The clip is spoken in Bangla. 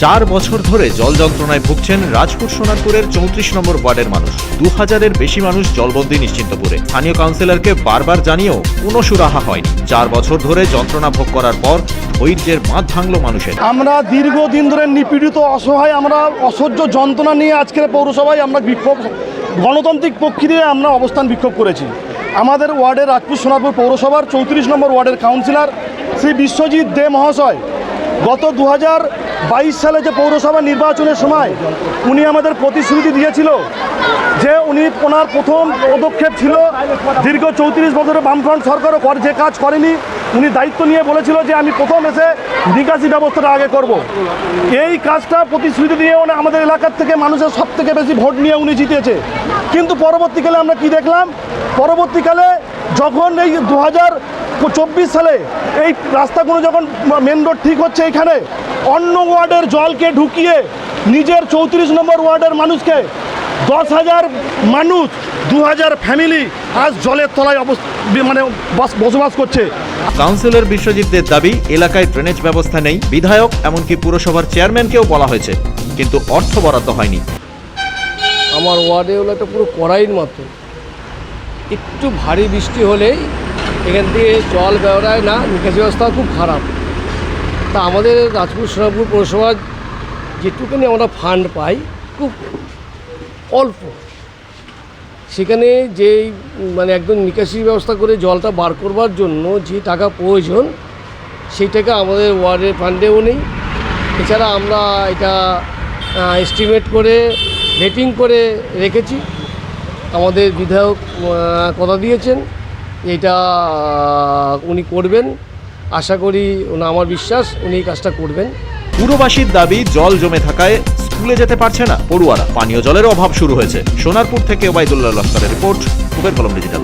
4 বছর ধরে জল যন্ত্রণায় ভুগছেন রাজপুর সোনারপুরের 34 নম্বর ওয়ার্ডের মানুষ। 2000-এর বেশি মানুষ জলবন্দী নিশ্চিন্তপুরে। স্থানীয় কাউন্সিলরকে বারবার জানিয়েও কোনো সুরাহা হয়নি। 4 বছর ধরে যন্ত্রণা ভোগ করার পর ধৈর্যের বাঁধ ভাঙল মানুষের। আমরা দীর্ঘদিন ধরে নিপীড়িত, অসহায়, আমরা অসহ্য যন্ত্রণা নিয়ে আজকের পৌরসভায় আমরা বিক্ষোভ, গণতান্ত্রিক প্রক্রিয়ায় আমরা অবস্থান বিক্ষোভ করেছি। আমাদের ওয়ার্ডের রাজপুর সোনারপুর পৌরসভার 34 নম্বর ওয়ার্ডের কাউন্সিলর শ্রী বিশ্বজিৎ দে মহাশয় গত 2022 সালে যে পৌরসভা নির্বাচনের সময় উনি আমাদের প্রতিশ্রুতি দিয়েছিল যে ওনার প্রথম পদক্ষেপ ছিল, দীর্ঘ 34 বছরের বামফ্রন্ট সরকারও যে কাজ করেনি, উনি দায়িত্ব নিয়ে বলেছিল যে আমি প্রথম এসে নিকাশি ব্যবস্থাটা আগে করব। এই কাজটা প্রতিশ্রুতি দিয়ে আমাদের এলাকার থেকে মানুষের সব থেকে বেশি ভোট নিয়ে উনি জিতেছে। কিন্তু পরবর্তীকালে আমরা কি দেখলাম, পরবর্তীকালে যখন এই 2024 সালে এই রাস্তাগুলো যখন মেন রোড ঠিক হচ্ছে, এখানে অন্য ওয়ার্ডের জলকে ঢুকিয়ে নিজের 34 নম্বর ওয়ার্ডের মানুষকে 10,000 মানুষ, 2,000 ফ্যামিলি আজ জলের তলায় বসবাস করছে। কাউন্সিলর বিশ্বজিৎদের দাবি, এলাকায় ড্রেনেজ ব্যবস্থা নেই। বিধায়ক এমনকি পুরসভার চেয়ারম্যানকেও বলা হয়েছে, কিন্তু অর্থ বরাদ্দ হয়নি। আমার ওয়ার্ডে হলো একটা পুরো কড়াইয়ের মতো, একটু ভারী বৃষ্টি হলেই এখান থেকে জল বেরোয় না, নিকাশি ব্যবস্থা খুব খারাপ। তা আমাদের রাজপুর সোনারপুর পৌরসভার যেটুকুনি আমরা ফান্ড পাই খুব অল্প, সেখানে যেই একদম নিকাশি ব্যবস্থা করে জলটা বার করবার জন্য যে টাকা প্রয়োজন সেই টাকা আমাদের ওয়ার্ডের ফান্ডেও নেই। এছাড়া আমরা এটা এস্টিমেট করে রেটিং করে রেখেছি। আমাদের বিধায়ক কথা দিয়েছেন এটা উনি করবেন, আশা করি আমার বিশ্বাস উনি কাজটা করবেন। পুরবাসীর দাবি, জল জমে থাকায় স্কুলে যেতে পারছে না পড়ুয়ারা। পানীয় জলের অভাব শুরু হয়েছে। সোনারপুর থেকে ওবায়দুল্লাহ লস্করের রিপোর্ট, কুবের কলম ডিজিটাল।